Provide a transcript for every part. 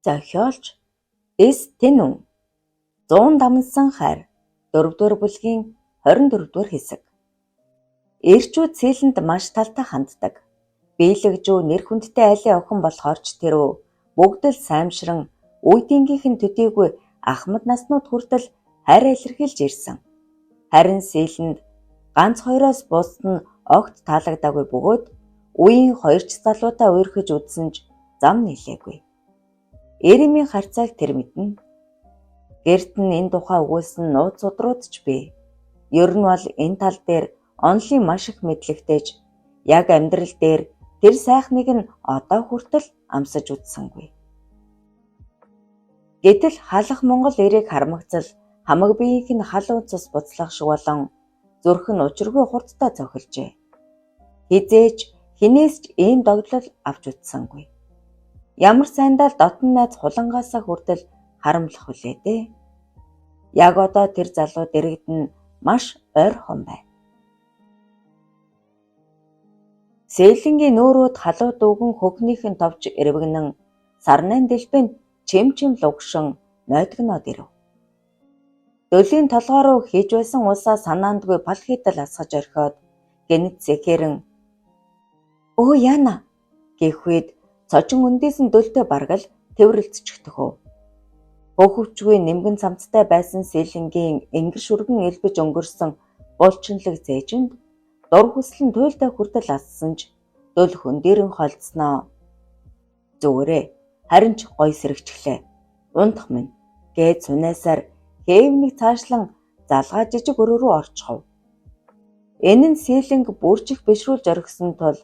Зохиолч Дэс Тэнүн 100 дамнасан хайр 4-р бүлгийн 24-р хэсэг. Эрчүүд сэлэнд маш талтай ханддаг. Биелэгжүү нэр хүндтэй айлын охин болохоор ч тэрөө бүгд л саймшран үйдийнхийнхэн төдийгүй ахмад наснууд хүртэл хайр илэрхийлж ирсэн. Харин сэлэнд ганц хоёроос бусд нь огт таалагдаагүй бөгөөд үеийн хоёрч залуудаа уурхиж үзсэн ч зам нийлээгүй. Эремийн харцааг тэр мэднэ. Гэрт нь энэ тухай өгүүлсэн нууц судруудч бий. Ер нь бол энэ тал дээр онлын маш их мэдлэгтэйж яг амьдрал дээр тэр сайхныг нь одоо хүртэл амсаж үзсэнгүй. Гэтэл халах Монгол эрийг хармагцал хамаг биеийг нь халуун цус буцлах шиг болон зүрх нь учиргүй хурдтай цохилжээ. Хизээч хинээс ч ийм догдлол авч үзсэнгүй. Ямар сайндаа л дотн найз хулангаасаа хүртэл харамлах үлээ дээ. Яг одоо тэр залуу дэрэгд нь маш ойрхон байна. Сэлэнгийн нүүрүүд халуу дүүгэн хөхнийхэн товч эрвэгнэн сарнайн дэлбэнд чимчим лугшин нойтгоноод ирэв. Дөлийн толгой руу хийж байсан усаа санаандгүй пал хийдэл асгаж орхиод гэнэт сэхэрэн "Өө яана" гэх үед цочин өндөөсөн дөлтөө баргал тэврэлцчихдөхөө. Хөхөвчгүй нэмгэн цамцтай байсан сэлэнгийн ингэр шүргэн элбэж өнгөрсөн булчинлаг зээжинд дур хүсэл нь туйлдаа хүртэл ассан ч дөл хөндөрөн холдсноо. "Зүгээрээ харин ч гой сэрэгчлээ. Ундах минь" гээд цунайсаар хээвнийг цаашлан залгаа жижиг өрөө рүү орчихов. Энэ нь сэлэнг бүржих бишрүүлж орхисон тул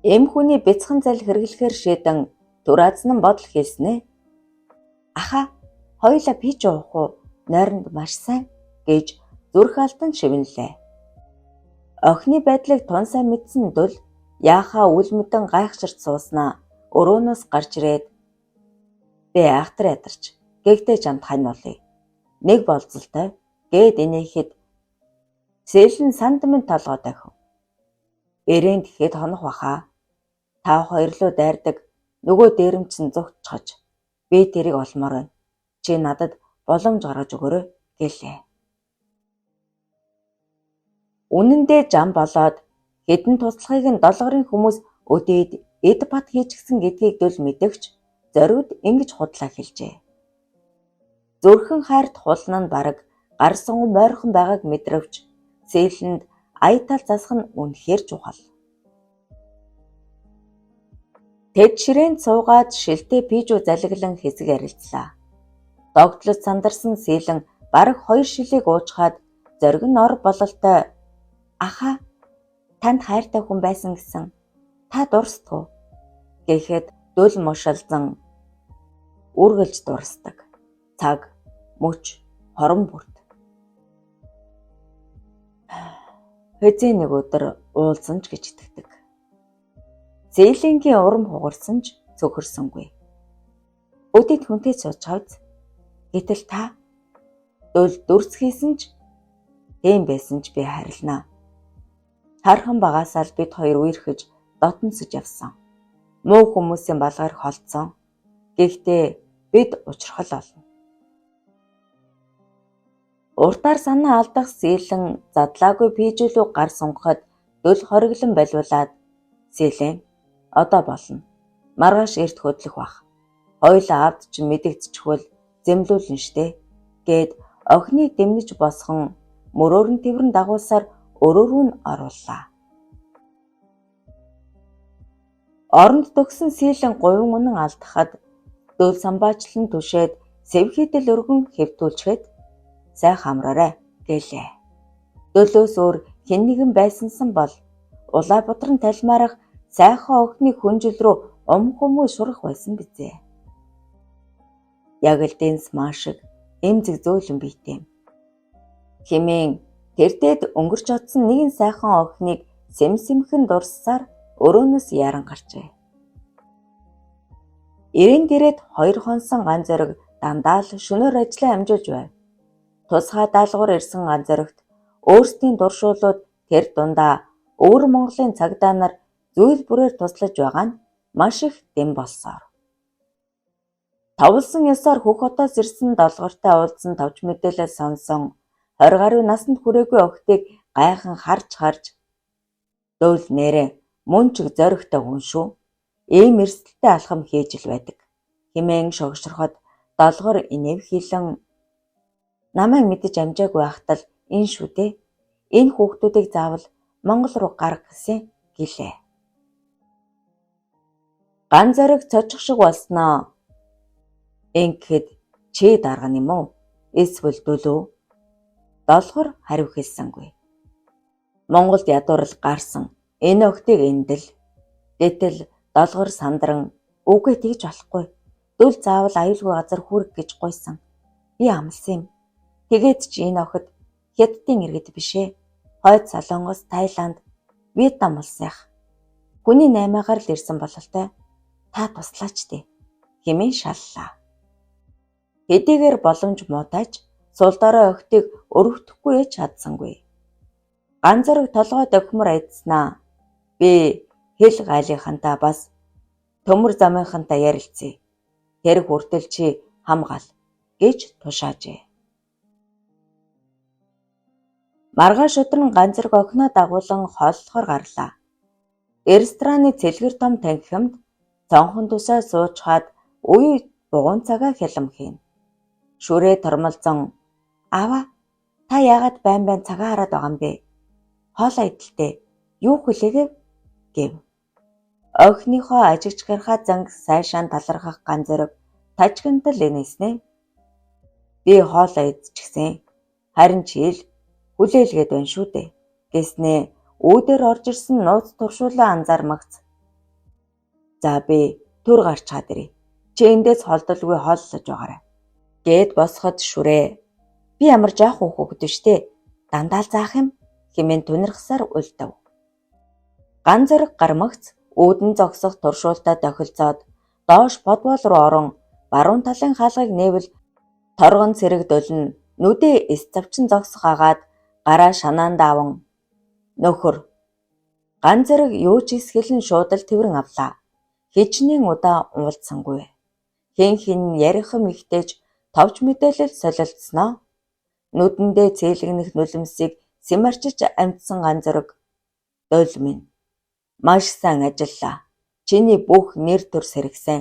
эм хүний бяцхан зал хэрэглэхээр шийдэн түр азнан бодол хийснэ. "Аха, хоёулаа пич уух уу? Нойронд маш сайн" гэж зүрх алтан шивнэлээ. Охины байдлыг тун сайн мэдсэн дөл яахаа үл мэдэн гайхширч сууснаа өрөөнөөс гарч ирээд "Бэ айхтар ядарч гээгтэй чамд хань олъё. Нэг болцолтой" гээд инээхэд сэлэн санд минь толгой дахив. "Эрээн тэгэхэд хонох бахаа. Та хоёр луу дайрдаг нөгөө дээрэмчин зүгтчхаж би тэрийг олмоор байна. Чи надад боломж гаргаж өгөөрэй" гэлээ. Үнэн дээр зам болоод хэдэн туслахыг нь долгорын хүмүүс өдөөд эд бат хийчихсэн гэдгийг дөл мэдэгч зориуд ингэж худлаа хэлжээ. Зүрхэн хайрт хулна нь бараг гар сунган мойрхон байгааг мэдрвч сэлэнд аятал засах нь үнэхээр чухал. Тэд ширээнд суугаад шилтэй пижүү залглан хэсэг ярилцлаа. Догтлож сандарсан сэлэн бараг 2 шилийг уучхаад зориг нь ор бололтой "Аха, танд хайртай хүн байсан гэсэн. Та дурсдгүй" гэхэд дөл мушалзан үргэлж дурсдаг. Цаг, мөч, хорон бүрт. Хэзээ нэг өдөр уулзсан ч гэж итгэдэг. Сэлэнгийн урам хугарсан ч цөхөрсөнгүй. "Өдөрт хүнтэй суучхавц. Гэтэл та дөл дүрс хийсэн ч тийм байсан ч би харилнаа. Хархан багасаа л бид хоёр үерхэж дотносож явсан. Муу хүмүүсийн балгаар холдсон. Гэхдээ бид учрахал олно." Уртаар санаа алдах сэлэн задлаагүй пижүүлүү гар сунгахад дөл хориглон балиулаад "Сэлэн, одоо болно. Маргааш эрт хөдлөх бах. Хоёулаа авд ч мэдэгдчихвэл зэмлүүлнэ штэ" гээд охиныг дэмнэж босхон мөрөөр нь тэврэн дагуулсаар өрөө рүү нь орууллаа. Оронд төгсөн сэлэн говин үнэн алдахад дөл самбаачлан түшээд сэвхийдэл өргөн хэвтүүлчихэд "Сайхан амраарай" гэлээ. Дөлөөс өөр хэн нэгэн байсансан бол Улаанбаатарын талмаарах сайхан охины хүнжил рүү хүмүүс шурах байсан бизээ. Яг л дэнс маашиг эмзэг зөөлөн бийтэм хэмээн тэртээд өнгөрч одсон нэгэн сайхан охиныг сэмхэн дурссаар өрөөнөөс яран гарчээ. Эрээн дээрээд 2 хонсон ган зориг дандаа л шөнөөр ажлаа амжуулж байв. Тусгай даалгавар ирсэн ган зоригт өөрсдийн дуршуулууд тэр дундаа өвөр Монголын цагдаа нар зүйл бүрээр туслаж байгаа нь маш их дэм болсоор. Товлсон ёсоор Хөх хотоос ирсэн долгортой уулзсан товч мэдээлэл сонсон 20 гаруй наснд хүрээгүй охидыг гайхан харж дөөл нэрэ мөн ч зоригтой хүн шүү. Ийм эрсдэлтэй алхам хийж л байдаг. Хэмээн шогшроход долгор инэв хилэн намайг мэдэж амжаагүй байхтал энэ шүү дээ. Энэ хүүхдүүдийг заавал Монгол руу гарга гэсэн гэлээ. Ган зориг цочих шиг болсноо. Ингэхэд чи дарган юм уу? Эсвэл дөлөө? Долгор хариу хэлсэнгүй. Монголд ядуурл гарсан энэ охтыг эндэл. Гэтэл долгор сандран үгүй тэгж болохгүй. Дөл заавал аюулгүй газар хүрэх гэж гуйсан. Би амлсан юм. Тэгээд ч энэ охид хятадын иргэд бишээ. Хойд Солонгос, Тайланд, Вьетнам улсынх. Хүний 8-аар л ирсэн бололтой. Та туслаач дээ. Хэмээн шаллаа. Хэдийгээр боломж муутайч сул дорой охтыг өргөдөхгүй ээж чадсангүй. Ган зориг толгой дохимор айдснаа. Би хэл гайлынхантаа бас төмөр замынхантаа ярилцъя. Тэр хүртэл чи хамгаал гэж тушаажээ. Маргааш өдөр нь ган зориг охиноо дагуулan хооллохоор гарлаа. Рестораны цэлгэр том танхимд цонхон тусаа сууж хаад үе бугуун цагаа хялам хийн. Шүрээ тормолзон "Аваа, та яагаад байн цагаа хараад байгаа юм бэ? Хоолоо идэлтэй. Юу хүлээгээв?" гэв. Охиныхоо ажигч гарахаа занг сайшаан талархах ган зориг тажигнтал инээснэ. Би хоолоо идчихсэн. Харин чи л хүлээлгээд байна шүү дээ. Гэснээ үүдээр орж ирсэн нууц туршуулаа анзаармагц. За би түр гарч чаад ирье. Чи эндээс холдолгүй хооллож байгаарай. Гээд босоход шүрээ. Би ямар жаахан хүүхэд штэ. Дандаа л заах юм хэмээн тунирхсаар уйлдав. Ган зориг гармагц үүдэн зогсох туршуултаа тохилцоод доош подвол руу орон баруун талын хаалгыг нээвэл торгон цэрэг дөлн нүдээ эс завчин зогсох агаад гараа шанаанд аван "Нөхөр." Ган зориг юу ч эсгэлэн шууд л тэрэн авлаа. Хичнээн удаа уулзсангүй. Хин ярихан ихтэйж товч мэдээлэл солилцсноо. Нүдэндээ цээлгэнэх нулимсыг сэмарчиж амтсан ган зориг. "Дойл минь. Маш сайн ажиллаа. Чиний бүх нэр төр сэргсэн.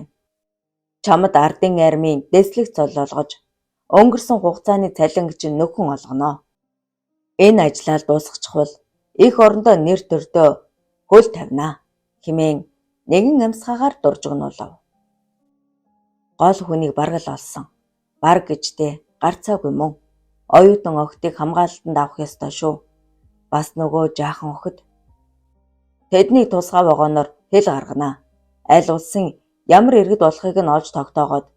Чамд ардын армийн дэслэг цол олгож өнгөрсөн хугацааны цалинг чинь нөхөн олгоноо. Энэ ажлаа дуусгачихвал их орондоо нэр төрдөө хөл тавинаа" хэмээн нэгэн амьсгаагаар дуржигнуулав. Гол хүнийг бараг л олсон. Бараг гэжтэй гарцаагүй мөн. Оюутан охидыг хамгаалалтанд авах ёстой шүү. Бас нөгөө жаахан охид. Тэдний тусгай вагоноор хэл гарганаа. Аль улсын ямар иргэд болохыг нь олж тогтоогоод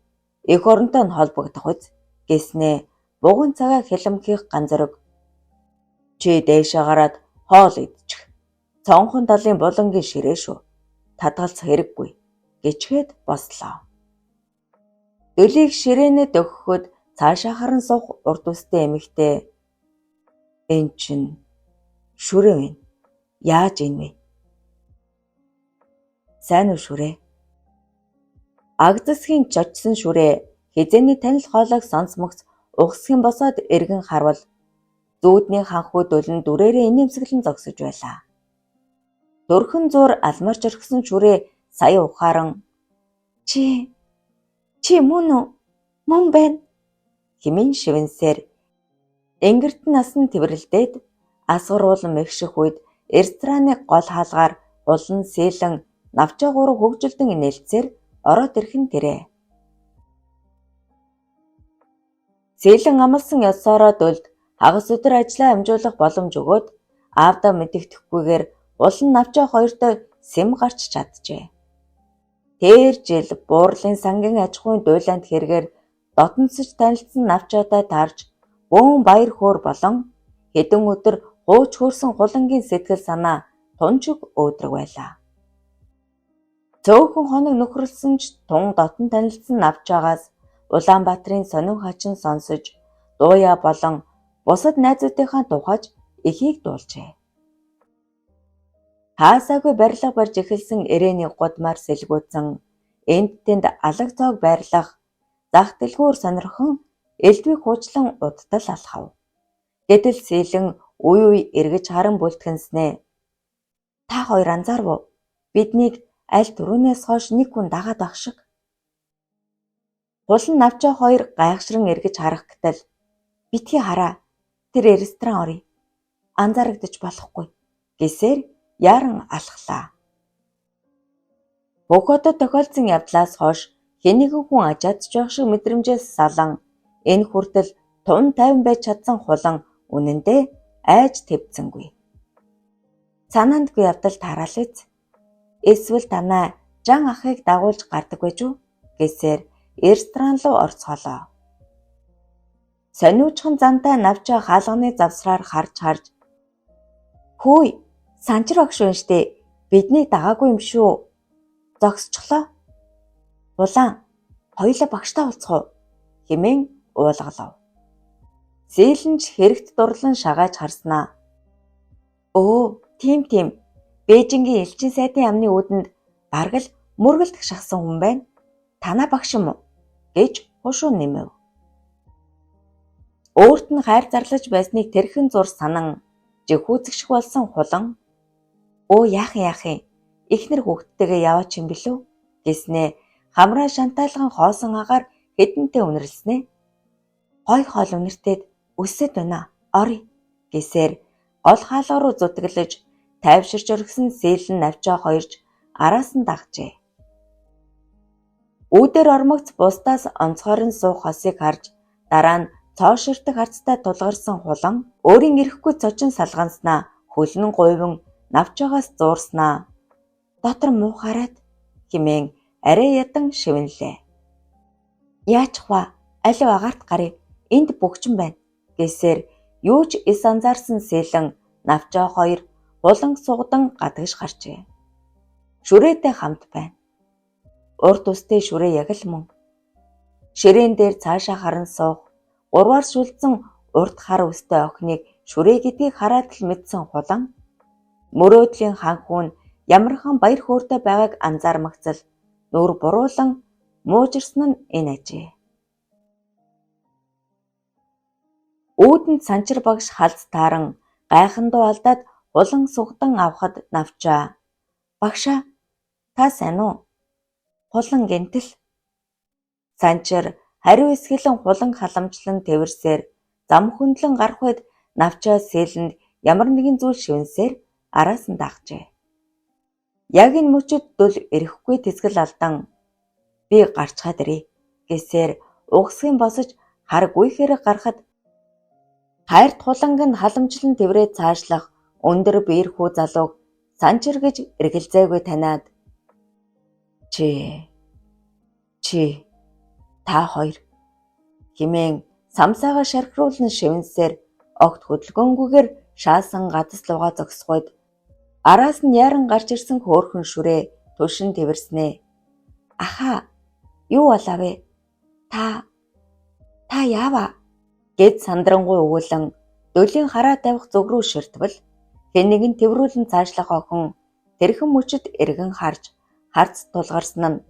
эх оронтой нь холбогдох үз гэснээ бугуун цагаа хяламхих ган зориг. Чи дээшээ гараад хоол идчих. Цонхон талын булангийн ширээ шүү. Татгалзах хэрэггүй гэчгээд бослоо. Дөлийг ширээнэ дөхөхөд цаашаа харан суух урд үстэй эмэгтэй. "Эн чинь шүрээ вэ? Яаж ийн вэ?" "Сайн уу шүрээ?" Агдасхийн чочсон шүрээ хизээний танил хоолойг сонсмогц ухсхийн босоод эргэн харвал зүүдний ханхүү дөлн дүрээрээ инээмсэглэн зогсож байлаа. Дөрхөн зуур алмарч орхисон шүрээ сая ухааран Чи мөн үү? Мөн байна хэмээн шивэнсээр энгэрт насан тэврэлдээд асгаруулан мэгших үед рестораны гол хаалгаар улан сээлэн навчаагууруу хөгжилдөн нээлтсээр ороод ирхэн тэрэ. Сээлэн амлсан ёсоороо дөлд хагас өдөр ажлаа амжуулах боломж өгөөд аавдаа мэдэгдэхгүйгээр улан навчаа хоёртой сэм гарч чаджээ. Тэр жил буурлын сангийн аж ахуйн дуйлаанд хэрэгээр дотносож танилцсан навчаатай таарж бөөн баяр хөөр болон хэдэн өдөр гууч хөрсөн хулангийн сэтгэл санаа тунжиг өөдрөг байлаа. Цөөхөн хоног нөхрөлсөн ч тун дотн танилцсан навчаагаас Улаанбаатарын сонин хачин сонсож дууя болон бусад найзуудынхаа тухайж ихийг дуулжээ. Хаасаагүй барилга барьж эхэлсэн ирээний гудмаар сэлгүүцэн энд тэнд алаг цоог байрлах зах дэлгүүр сонирхон элдвийг хуучлан удтал алхав. Гэтэл сэлэн үе үе эргэж харан бүлтгэнснээ. Та хоёр анзаарв уу? Биднийг аль түрүүнээс хойш нэг хүн дагаад байх шиг. Хулан навчаа хоёр гайхшран эргэж харах гэтэл битгий хараа. Тэр ресторан оръё. Анзаарагдаж болохгүй гэсээр яаран алхлаа. Бүх хотод тохиолдсон явдлаас хойш хэнийгэн хүн ажаадж байх шиг мэдрэмжээс салан энэ хүртэл тун тайван байж чадсан хулан үнэндээ айж твцсэнгүй. Санаандгүй явдал тараалыц. Эсвэл танаа Жан ахыг дагуулж гардаг байж үү гэсээр ресторан руу орцгоолоо. Сониучхан зантай навчаа хаалганы завсраар харж "Хөөе, Санчир багш байна штэ. Биднийг дагаагүй юм шүү. Зогсчихлоо. Улаан, хоёулаа багштай уулзах уу?" хэмээн уулгалав. Зээлэнч хэрэгт дурлан шагааж харснаа. "Өө, тийм. Бээжингийн элчин сайдын амны үүдэнд бараг л мөргөлдөх шахсан хүн байна. Танаа багш юм уу?" гэж хушуу нэмэв. Өөрт нь хайр зарлаж байсныг тэрхэн зур санан жихүүцэгших болсон хулан "Өө яах юм? Эхнэр хүүхдтэйгээ яваач юм билүү?" гэснээ хамраа шантаалган хоосон агаар хэдэнтэй үнэрлснээ. "Гой хоол үнэртээд өссөд байна. Оръё" гэсээр гол хаалга руу зүтгэлж тайвширч орхисон сэлэн навчаа хоёрч араас нь дагжээ. Үүдээр ормогц бусдаас онцгойрон суух хосыг харж дараа нь цооширтах арцтай тулгарсан хулан өөрийн ирэхгүй цочин салганснаа хөлн гуйван навчаагаас зуурснаа. "Дотор муухаараад" хэмээн арай ядан шивнэлээ. "Яачих вэ? Алив агаарт гарыг. Энд бөгчөн байна" гэсээр юу ч эс анзаарсан сэлэн навчаа хоёр хулан сугадан гадагш гарчээ. Шүрээтэй хамт байна. Урд үстэй шүрээ яг л мөн. Ширээн дээр цаашаа харан суух, гурваар шүлдсэн урд хар үстэй охиныг шүрээ гэдгийг хараад л мэдсэн хулан мөрөөдлийн ханхүүн ямархан баяр хөөртэй байгааг анзаармагцал нүур буруулан муужирсан нь энэ ажээ. Үүдэнд Санчир багш халз тааран гайхандуу алдаад хулан сугадан авахад навчаа. "Багшаа, та сайн уу? Хулан гэнтэл." Санчир хариу эсгэлэн хулан халамжлан тэрсээр зам хөндлөн гарах үед навчаа сэлэнд ямар нэгэн зүйл шивнсээр араас нь дагжээ. Яг энэ мөчөд дөл эрэхгүй тэсгэл алдан "Би гарчхаад ирье" гэсээр угсгийн босож хар гүйхээр гарахад хайрт хуланг нь халамжлан тэврээ цаашлах өндөр биер хүү залууг Санчир гэж эргэлзээгүй таниад "Чи та хоёр" хэмээн самсаага шархируулан шивнсээр огт хөдөлгөөнгүйгээр шаасан гадас лугаа зогсоход араас нь яаран гарч ирсэн хөөрхөн шүрээ түшин тэрснээ. "Ахаа, юу болов вэ? Та яава?" гэд сандрангуй өгүүлэн дөлийн хараа тавих зүг рүү ширтвэл хэн нэгэн тэврүүлэн цаашлах охин тэрхэн мөчөд эргэн харж харц тулгарсан нь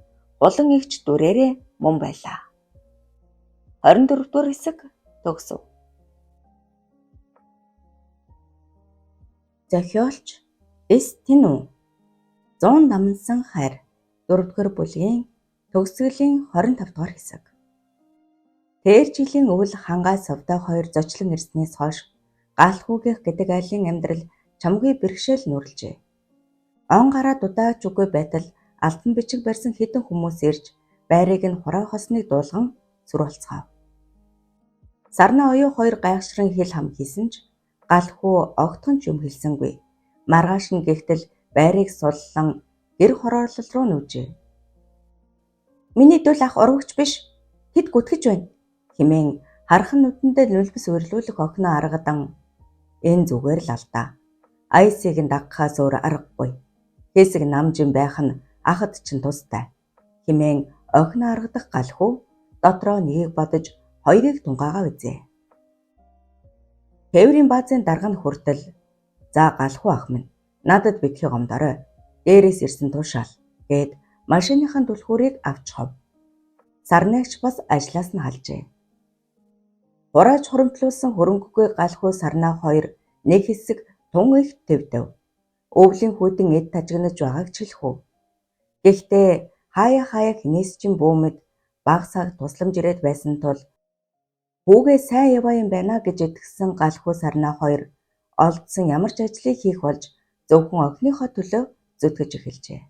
улан игч дүрээрээ мөн байлаа. 24 дугаар хэсэг төгсөв. Зохиолч Эстинүү 100 намнсан хайр 4-р бүлгийн төгсгөлийн 25 дугаар хэсэг. Тэр жилийн өвөл хангай совдоо хоёр зочлон ирснээс хойш гаалхүүгийнх гэдэг айлын амьдрал чамгүй бэрхшээл нүрлжээ. Он гараад удаач үгүй байтал алтан бичиг барьсан хэдэн хүмүүс ирж байрыг нь хураа хосныг дуулган сүрүүлцгаав. Сарны оюу хоёр гайхшран хэл хам хийсэн ч галхүү огтхон ч юм хэлсэнгүй. Маргааш нь гихтэл байрыг суллан гэр хороорлол руу нүжээ. "Миний дүүл ах урагч биш, хэд гүтгэж байна" хэмээн хархан нүдэндээ нүлбэс урилуулах охиноо аргадан "Энэ зүгээр л алдаа. Айсыг нь дагахаас өөр аргагүй. Хэсэг намжин байх нь ахад чинь тустай" хэмээн охиноо аргадах галхүү дотроо нэгийг бодож хоёрыг тунгаагаа үзээ. Тээврийн баазын дарга нь хүртэл "За галхүү ах минь, надад битгий гомдорой. Дээрээс ирсэн тушаал" гэд машиныхын түлхүүрийг авч хов. Сарнаагч бас ажлаас нь халжээ. Хурааж хуримтлуулсан хөрөнгөгүй галхуу сарнаа хоёр нэг хэсэг тун их твдэв. Өвлийн хүйтэн эд тажигнаж байгааг ч хэлэх үү. Гэхдээ хаяа хинээс ч бүүмэд баг цаг тусламж ирээд байсан тул хүүгээ сайн яваа юм байна гэж итгэсэн галхуу сарнаа хоёр олдсон ямар ч ажлыг хийх болж зөвхөн охиныхоо төлөө зүтгэж эхэлжээ.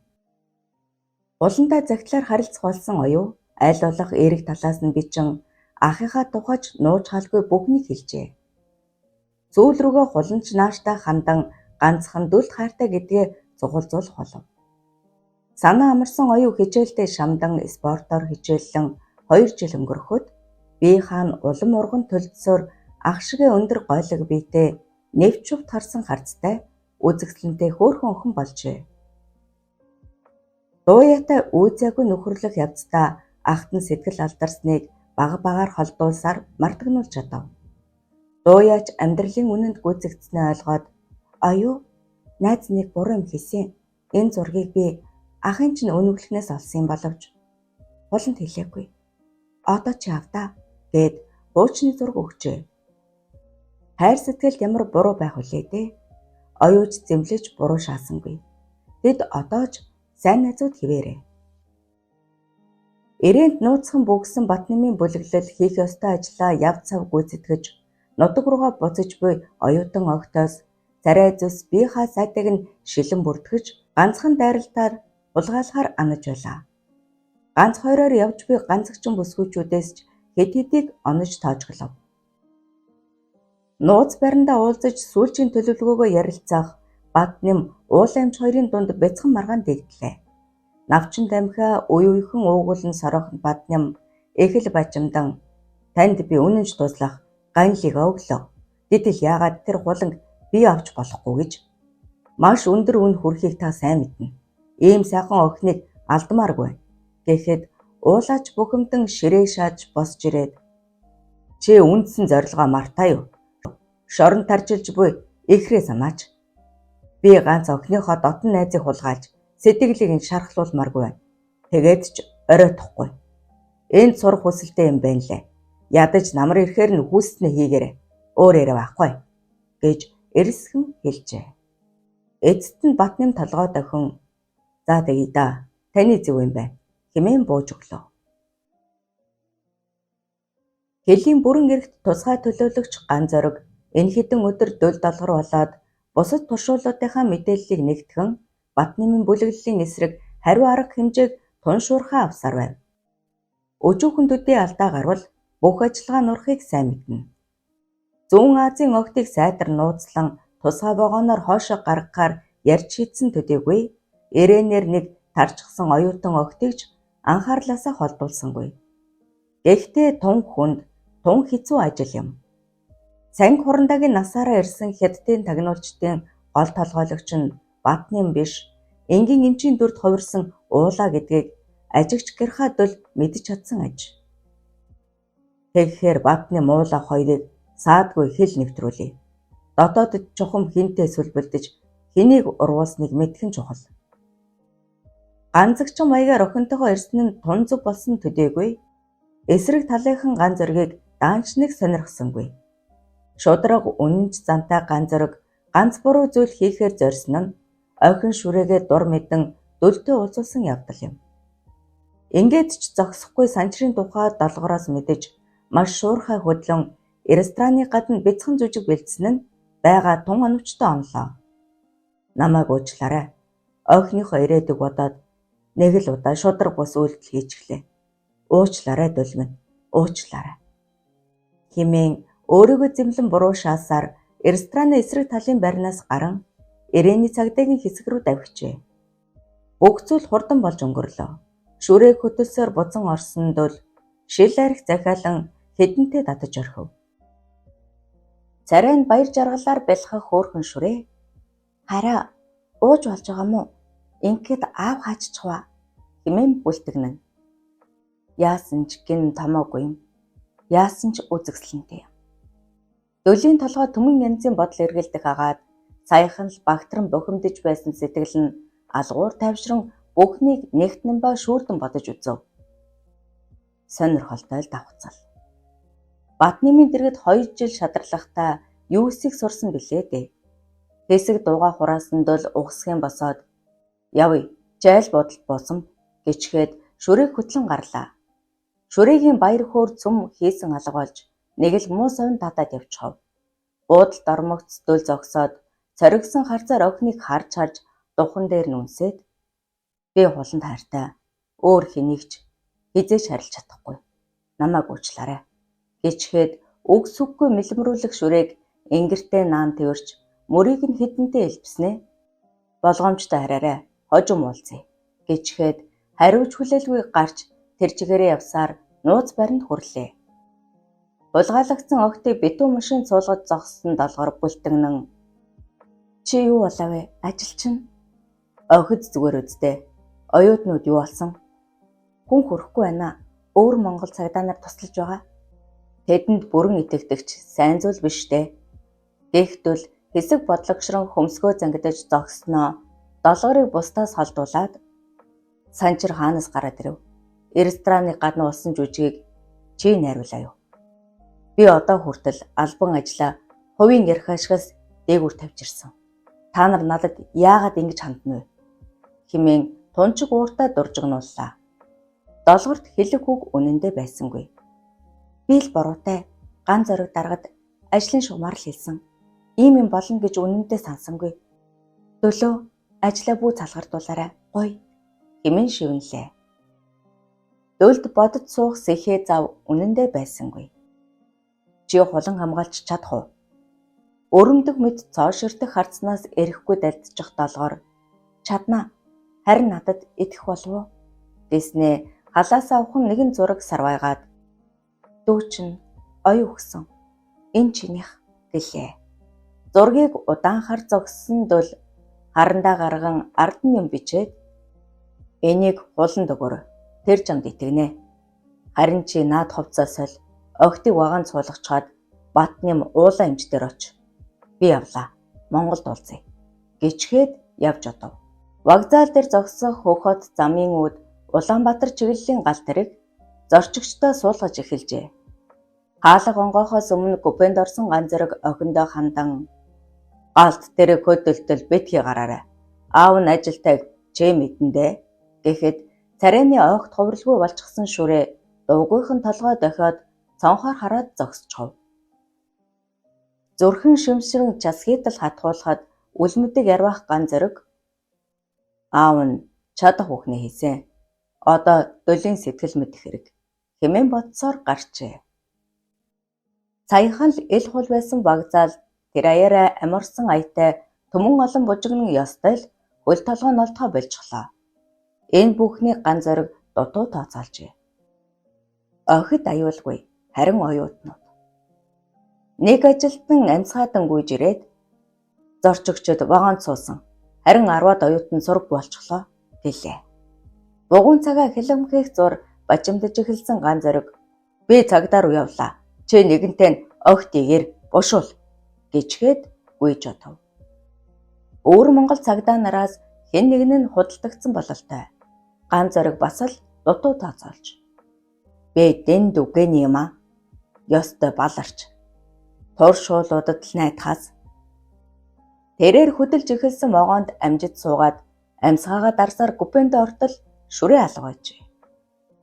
Уландаа загтлаар харилцах болсон оюу аль болох эерэг талаас нь бичин ахыхаа тухайч нууж хаалгүй бүхнийг хэлжээ. Сүүл рүүгээ хуланч нааштай хандан ганцхан дүлт хайртай гэдгээ цугулзуулах болов. Санаа амарсан оюу хичээлдээ шамдан спортоор хичээллэн 2 жил өнгөрөхөд бие хаан улам урган төлдсөөр ах шигээ өндөр гойлог биетэй нэвчвт харсан харцтай үзэгсэлэнтэй хөөрхөн охин болжээ. Дууяатай үйзээгүй нөхөрлөх явцдаа ахт нь сэтгэл алдарсныг багаар холдуулсаар мартагнуулж чадав. Дууяач амьдралын үнэнд гүйцэгдснээ ойлгоод "Оюу, найз нэг буруу юм хийсэн. Энэ зургийг би ахын чинь өнөглөхнээс олсон юм боловч хуланд хэлээгүй. Одоо чи авдаа" гэд хуучны зураг өгчээ. Хайр сэтгэлд ямар буруу байх вүлээ дээ. Оюуч зэмлэж буруу шаасангүй. Тэд одоо ч сайн найзууд хിവэрэ. Ирээнд нууцхан бүгсэн Батнамын бүлэглэл хийх ёстой ажлаа яв цав гүйцэтгэж нутаг руугаа буцаж буй оюутан огтоос царай зүс бие хаа сайтыг нь шилэн бүртгэж ганцхан дайралтаар булгаалахаар анаж байлаа. Ганц хоёроор явж буй ганцхан бүсгүйчүүдээс ч хэд хэдийг онож тоожглов. Нууц бариндаа уулзаж сүүлчийн төлөвлөгөөгөө ярилцах Батнам уулаймч хоёрын дунд бяцхан маргаан дэгдлээ. Навчин дамхиа үеийнхэн уугуулн сороохон Батнам эхэл бачимдан "Танд би үнэнч туслах ганлыг өглөө. Гэтэл яагаад тэр хуланг би авч болохгүй" гэж маш өндөр үн хүрхийг та сайн мэднэ. Ийм сайхан охиныг алдмааргүй гэхэд уулаач бухимдан ширээ шааж босч ирээд "Чи үндсэн зорилгоо мартаа юу? Шорон таржилж буй ихрээ санаач. Би ганц охиныхоо дотн найзыг хулгайлж сэтгэлийг нь шархлуулмааргүй байна. Тэгээд ч оройтохгүй. Энд сурах хүсэлтэй юм байна лээ. Ядаж намар ирэхээр нь хүснэ хийгээрэй. Өөр яриа байхгүй" гэж эрсгэн хэлжээ. Эцэст нь Батнам толгой дохин "За тэгье да. Таны зөв юм байна" хэмээн бууж өглөө. Хэлийн бүрэн эрхт тусгай төлөөлөгч ган зориг энэ хэдэн өдөр дөл долгор болоод бусад туршуулуудынхаа мэдээллийг нэгтгэн Батнамын бүлэглэлийн эсрэг хариу арга хэмжээг туншуурхаа авсаар байв. Өчүүхэн төдий алдаа гарвал бүх ажиллагаа нурахыг сайн мэднэ. Зүүн Азийн огтыг сайтар нууцлан тусгай вагоноор хоошоо гаргахаар ярьж хийдсэн төдийгүй ирээнээр нэг тарчсан оюутан огтыг ч анхаарлаасаа холдуулсангүй. Гэхдээ тун хүнд тун хэцүү ажил юм. Санги хурандагийн насаараа ирсэн хятадын тагнуулчдын гол толгойлогч нь Батнам биш, энгийн эмчийн дүрд хувирсан уулаа гэдгийг ажигч Гэрхадөл мэдж чадсан аж. Тэгэхээр Батнам уулаа хоёрыг саадгүй хэл нэвтрүүлье. Дотоодд чухам хинтээ сүлбэлдэж хэнийг ургуулсныг мэдэх нь чухал. Ганцэгчин маягаар охинтойгоо ирсэн нь тун зүг болсон төдийгүй эсрэг талынхан ган зоригийг даанч нэг сонирхсангүй. Шудраг үнэнч зантай ган зориг ганц буруу зүйл хийхээр зорьсон нь охин шүрээгээ дур мэдэн дөлтөө уулзуулсан явдал юм. Ингээд ч зогсохгүй санчрын тухай долгороос мэдэж маш шуурхай хөдлөн рестораны гадна бяцхан жүжиг бэлдсэн нь байгаа тун оновчтой онлоо. Намайг уучлаарай. Охиныхоо ирээдүг бодоод нэг л удаа шудраг бус үйлдэл хийчихлээ. Уучлаарай дөл минь. Уучлаарай. Хэмээн өөрийгөө зэмлэн буруу шаасаар рестораны эсрэг талын байрнаас гарan ирээний цагдаагийн хэсэг рүү давхижээ. Бүх зүйл хурдан болж өнгөрлөө. Шүрээг хөтөлсөөр бузан орсон дөл шил арх захиалан хэдэнтэй татаж орхив. Царай нь баяр жаргалаар бэлхэх хөөрхөн шүрээ "Хараа, ууж болж байгаа мó? Ингээд аав хаачихва" хэмээн бүлтгэнэн. Яасан ч гин томоогүй юм. Яасан ч үзэгсэлэнтэй юм. Дөлийн толгой төмөн янзын бодол эргэлдэх агаад саяхан л багтран бухимдж байсан сэтгэл нь алгуур тайвшран бүхнийг нэгтнэн ба шүүрдэн бодож үзв. сонирхолтой л давхцал. Батнэмийн дэргэд 2 жил шадарлахтаа юу эсэх сурсан билээ дээ. Хэсэг дууга хураасандол угсхийн босоод явъя, жайл бодолд буусан гэчгээд шүрээг хөтлөн гарлаа. Шүрээгийн баяр хөөр цөм хийсэн алга болж нэг л муу совин татаад явчихав. Буудалд ормогцдөл зогсоод цоригсон харцаар охиныг харж духан дээр нүнсээд би хуланд хайртай өөр хэнийгч хизээж харилж чадахгүй. Намайг уучлаарай гэчгээд үгсүггүй мэлмрүүлэх шүрээг ингэртэй наан тэрч мөрийг нь хідэнтэй элбснэ. Болгоомжтой хараарай, хожим уулзъя гэчгээд хариуж хүлээлгүй гарч тэр чигээрээ явсаар нууц баринд хүрлээ. Булгаалагдсан охтыг битүү машин цуулгаж зогссон долгор бүлтгэнэн чи юу болов вэ? Ажил чинь охид зүгээр үздэй. Оюутнууд юу болсон? Хүн хүрэхгүй байна. Өөр Монгол цагдаа нар тусалж байгаа. Тэдэнд бүрэн итгэдэгч сайн зүйл биш дээ. Гэхдээ хэсэг бодлогошрон хөмсгөө зангидаж зогсноо долгорыг бусдаас холдуулаад санчир хаанаас гараад ирэв. Рестораны гадна улсан жүжигийг чи найруулаа юу? Би одоо хүртэл албан ажлаа хувийн ярих ашигаас дээгүүр тавьж ирсэн. Та нар надад яагаад ингэж хандна вэ? Хэмээн тунчиг ууртаа дуржигнууллаа. Долгорт хэлэх үг үнэндээ байсангүй. Би л буруутай ган зориг даргад ажлын шугамар л хэлсэн. Ийм юм болно гэж үнэндээ сансангүй. Төлөө ажлаа бүү залгардуулаарай. Гоё хэмээн шивнэлээ. Дөлд бодож суух сэхээ зав үнэндээ байсангүй. Чи хулан хамгаалж чадах уу? Өрөмдөх мэд цооширдох харцнаас эрэхгүй дальдчих долгоор чадна. Харин надад итгэх болов уу? Дэснээ халаасаа авах нэгэн зураг сарвайгаад дүү чинь оюу өгсөн. Энэ чинийх гэлээ. Зургийг удаан хар зогссон дөл харандаа гарган ардан юм бичээд энийг хуланд өгөр. Тэр чамд итгэнэ. Харин чи наад хувцас соль охтыг ваган цуулгачаад Батнэм уулаа эмч дээр оч. Би явлаа. Монголд уулзъя гэчгээд явж одов. Вокзал дээр зогсох хөхөт замын үүд Улаанбаатар чиглэлийн гал тэрэг зорчигчдоо суулгаж эхэлжээ. Хаалга онгоохоос өмнө купенд орсон ганц зэрэг охиндоо хандан галт тэрэг хөдөлтөл битгий гараарай. Аав нь ажилтайг чи мэдэндээ гэхэд царайны огт хувралгүй болчихсон шүрээ дуугүйхэн толгой дохиод цонхоор хараад зогсчихов. Зүрхэн шимшрэн час хийтэл хатгуулахад үлмэдэг ярвах ганц зэрэг аав нь чадах бүхнээ хийсэн. Одоо дөлийн сэтгэл мэдэх хэрэг хэмээн бодсоор гарчээ. Саяхан л ил хул байсан вокзал тэр аяараа амарсан аятай төмөн олон бужигнын ёстой л хөл толгой нолтгоо болчихлоо. Энэ бүхний ганц зориг дутуу тооцоолжээ. Охид аюулгүй, харин оюутнууд. Нэг ажилтан амьсгаадан гүйж ирээд зорчигчд вагонд суусан. Харин 10-аад оюутан сураг болчихлоо гэлээ. Бугуун цагаа хилэмхэх зур бажимдаж эхэлсэн ганц зориг би цагдаа руу явлаа. Чи нэгэнтэй нь огт игэр бушуул гэчгээд гүйж отов. Өөр Монгол цагдаа нараас хэн нэгэн нь худалдагдсан бололтой. Ганц зориг бас л дутуу тооцоолж. Би дэн дүгэний юм а. Ёстой баларч. Тур шуулуудад л найдахаас. Тэрээр хөдөлж эхэлсэн могоонд амжид суугаад амьсгаагаа дарсаар купенд ортол шүрээ алгаваач.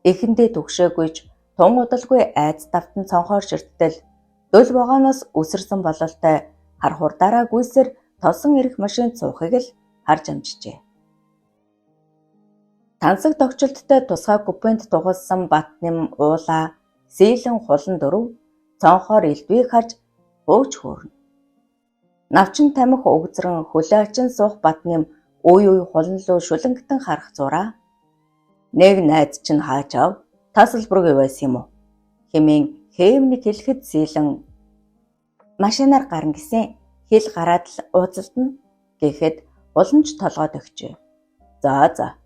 Эхэндээ түгшээгүйж тун удалгүй айц давтан цонхоор ширттэл дөл вагоноос үсэрсэн бололтой хар хурдаараа гүйсээр тосон ирэх машин цуухыг л харж амжижээ. Тансаг тогтчлттой тусгай купенд тугалсан Батнэм уулаа сийлэн хулан дөрөв цонхоор элдвийг харж хөөж хөөрнө. Навчин тамхи угзран хүлээчин суух Батнэм үй хулан луу шүлэнгтэн харах зураа. Нэг найз чинь хаачав тасалбаргүй байсан юм уу? Хэмээн хээвник хэлэхэд сийлэн машинаар гарна гэсэн хэл гараад л ууцалдана гэхэд уламж толгойд өгчээ. За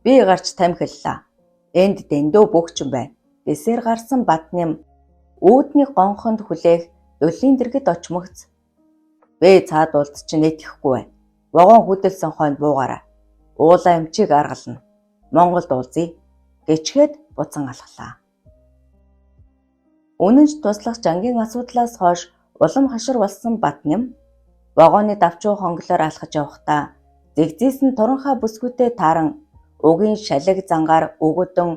би гарч тамхиллаа. Энд дэндүү бөгчөн байна. Дэсээр гарсан Батнэм үүдний гонхонд хүлээх дөллийн дэргэд очмогц. Бэ цаадуулт чи нэтгэхгүй байна. Вагон хөдөлсөн хойно буугаараа. Уулаа эмчийг аргална. Монголд уулзъя гэчгээд буцан алхлаа. Үнэн ч туслах жангийн асуудлаас хойш улам хашир болсон Батнам вагоны давчуу хонглоор алхаж явахдаа зэгзээс нь туранхай бүсгүйтэй тааран угийн шалиг зангаар өгөөдөн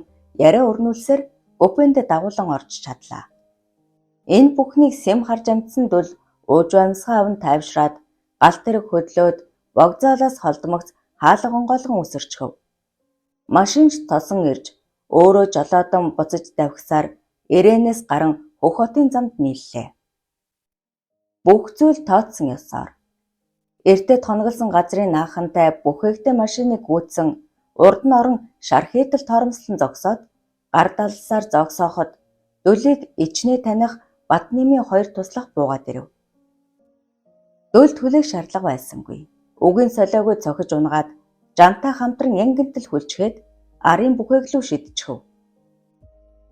яриа өрнүүлсээр гүпэнд дагуулan орж чадлаа. Энэ бүхнийг Сэм харж амтсан дул ууж амьсгаа аван тайвшраад галт тэрэг хөдлөөд вокзалаас холдмогц хаалга онгойлгон үсэрчгэв. Машинч тосон ирж өөрөө жолоодон буцаж давхисаар ирээнээс гарan Хөх хотын замд нийллээ. Бүх зүйл тооцсон ёсоор. Эртээ тонголсон газрын наахантай бүхээгтэй машиныг гүйцэн урд нь орон шар хийтэл торомслон зогсоод гар далсаар зогсооход Дөлийг ичнээ таних Батнамын хоёр туслах буугаад ирэв. Дөл түлэх шаардлага байсангүй. Үгийн солиогоо цохиж унгаад жамтай хамтран янгинтэл хүлчгээд арын бүхээглүү шидчихв.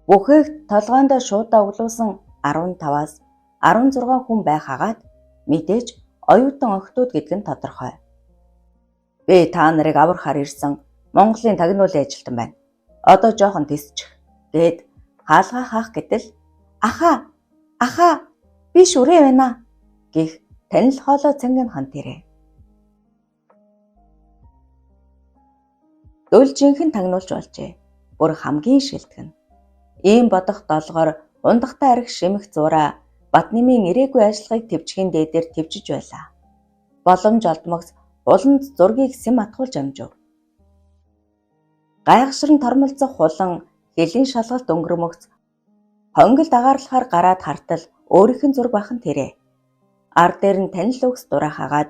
Бүхээгт толгойндоо шуудаа углуусан 15-аас 16 хүн байх хагаад мэдээж оюутан охтууд гэдэг нь тодорхой. Би та нарыг аврахаар ирсэн Монголын тагнуулын ажилтан байна. Одоо жоохон тисчих гээд хаалгаа хаах гэтэл ахаа би шүрээ байна гэх танил хоолой цангин хант ирээ. Дөл жинхэнэ тагнуулж болжээ. Бүр хамгийн шилтгэн. Ийм бодох долгоор ундахтай арх шимэх зураа Батнамын ирээгүй ажиллагааг төвчхийн дээдээр төвчж байлаа. Боломж олдмогц уланд зургийг Сэм атгуулж амжив. Гайхширн тормолцох хулан хэлийн шалгалт өнгөрмөгц хонгил дагаарлахаар гараад хартал өөрийнх нь зураг бахан тэрэ. Ар дээр нь танил өгс дураа хагаад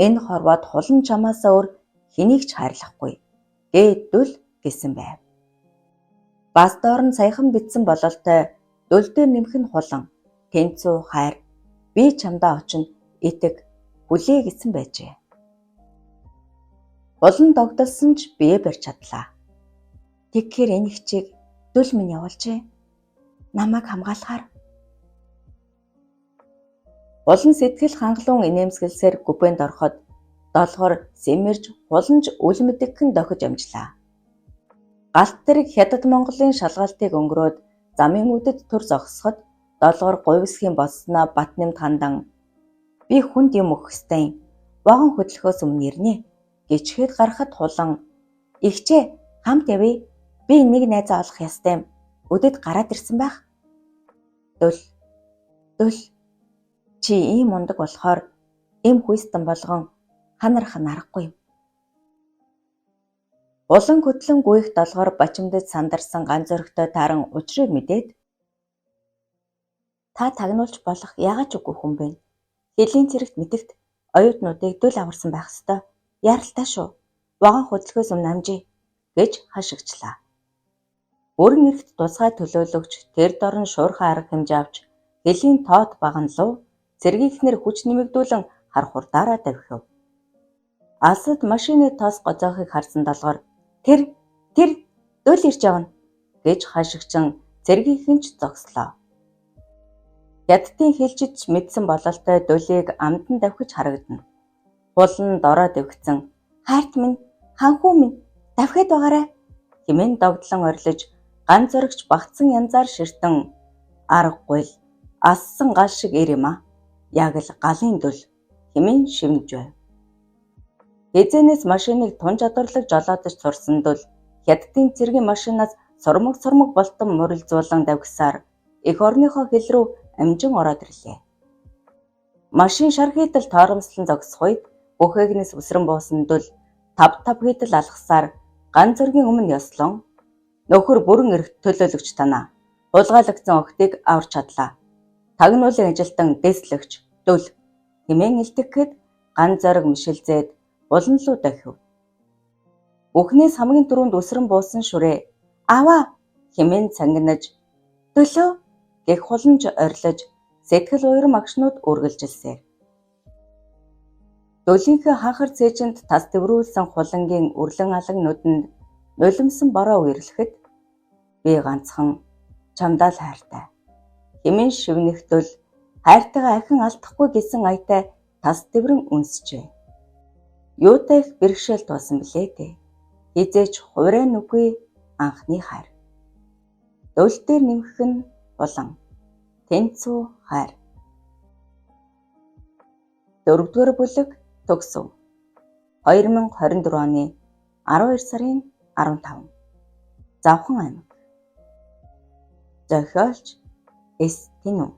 энэ хорвоод хулан чамаасаа өөр хэнийг ч хайрлахгүй дэл гэсэн байв. Бас доор нь саяхан битсэн бололтой дөл дээр нэмэх нь хулан тэнцүү хайр би чамдаа очино итэг хүлээ гэсэн байжээ. Улан догдолсон ч бие барьж чадлаа. Тэгэхээр энэ хчийг дөл минь явуулжээ. Намайг хамгаалахаар. Улан сэтгэл хангалуун инээмсэглсээр гүбэнд ороход долгор сэмэрж хуланж үл мэдэгхэн дохиж амжлаа. Галт тэрэг Хятад Монголын шалгалтыг өнгөрөөд замын үдэд төр зогсоход долгор говьсхийн болсноо Батнамд хандан би хүнд юм өгөх ёстой юм. Вагон хөдлөхөөс өмнө ирнэ гэчгээд гарахад хулан ихчээ хамт явъя. Би нэг найзаа олох ёстой юм. Үдэд гараад ирсэн байх. Дөл чи ийм ундаг болохоор эм хүйстэн болгон ханарах нарахгүй юм. Улан хөтлөн гүйх долгоор бачимдад сандарсан ганц зөрөгтэй тааран учрыг мэдээд та тагнуулж болох яагаад ч үгүй хүн бэ? Хэлийн цэрэгт мэдэгт оюутнуудыг дөл аварсан байх ёстой. Яралтай шүү. Вагон хөдлөхөөс өмнө амжий гэж хашигчлаа. Бүрэн эрхт тусгай төлөөлөгч тэр дорн шуурхай арга хэмжээ авч хэлийн тоот баганлуу цэргийхнэр хүч нэмэгдүүлэн хар хурдаараа давхив. Алсад машины тоос гоцоохыг харсан долгоор тэр дөл ирж явна гэж хашигчин цэргийнхэн ч зогслоо. Хятадын хэлжидч мэдсэн бололтой дөлийг амдан давхиж харагдана. Хулан дороо дэвгцэн хайрт минь ханхүү минь давхиад байгаарай хэмээн догдлон орилж ганц зөрөгч багтсан янзаар ширтэн аргагүй л ассан гал шиг ир юм а. Яг л галын дөл хэмээн шивнэж байв. Хэзэнээс машиныг тун чадварлаг жолоодож сурсан дөл Хятадын цэргийн машинаас сурмаг болтон морилзуулан давгсаар эх орныхоо хил рүү амжин ороод ирлээ. Машин шар хийтэл торомслон зогсох үед бүхээгнээс үсрэн буусан дөл тав хийтэл алхасаар ганц зөргийн өмнө ёслон нөхөр бүрэн эрх төлөөлөгч танаа хулгайлагдсан охтыг аварч чадлаа. Тагнуулын ажилтан дэслэгч дөл хэмээн илтгэхэд ганц зориг мишэлзээд улан луу дахив. Бүхнээс хамгийн түрүүнд үсрэн буусан шүрээ аваа хэмээн цангинаж дөлөө гэх хуланж орилж сэтгэл уйрам агшнууд үргэлжилсээр. Дөлийнхээ ханхар цээжинд тас дэврүүлсэн хулангийн үрлэн алан нүдэнд нулимсан бороо үерлэхэд би ганцхан чамдаа л хайртай хэмээн шивнэх дөл хайртайгаа ахин алдахгүй гэсэн аятай тас дэврэн үнсжээ. Юутай их бэрхшээл туусан билээ дээ. Хизээч хувраа нүгүй анхны хайр. Дөл дээр нэмэх нь улан Тэнцүү хайр. 4-р бүлэг төгсөв. 2024 оны 12 сарын 15. Завхан аймаг. Зохиолч С. Тинүү.